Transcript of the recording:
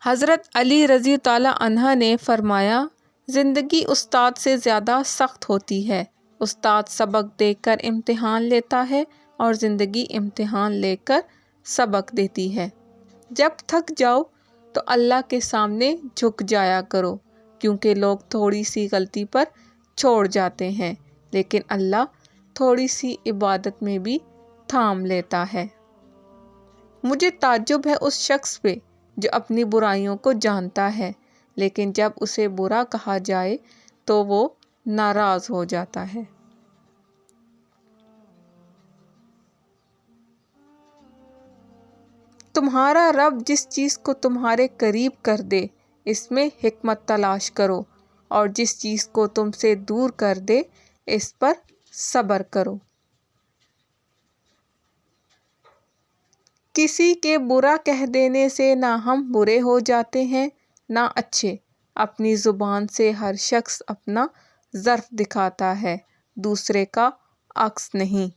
حضرت علی رضی تعالیٰ عنہ نے فرمایا، زندگی استاد سے زیادہ سخت ہوتی ہے۔ استاد سبق دے کر امتحان لیتا ہے اور زندگی امتحان لے کر سبق دیتی ہے۔ جب تھک جاؤ تو اللہ کے سامنے جھک جایا کرو، کیونکہ لوگ تھوڑی سی غلطی پر چھوڑ جاتے ہیں، لیکن اللہ تھوڑی سی عبادت میں بھی تھام لیتا ہے۔ مجھے تعجب ہے اس شخص پہ جو اپنی برائیوں کو جانتا ہے، لیکن جب اسے برا کہا جائے تو وہ ناراض ہو جاتا ہے۔ تمہارا رب جس چیز کو تمہارے قریب کر دے اس میں حکمت تلاش کرو، اور جس چیز کو تم سے دور کر دے اس پر صبر کرو۔ کسی کے برا کہہ دینے سے نہ ہم برے ہو جاتے ہیں نہ اچھے۔ اپنی زبان سے ہر شخص اپنا ظرف دکھاتا ہے، دوسرے کا عکس نہیں۔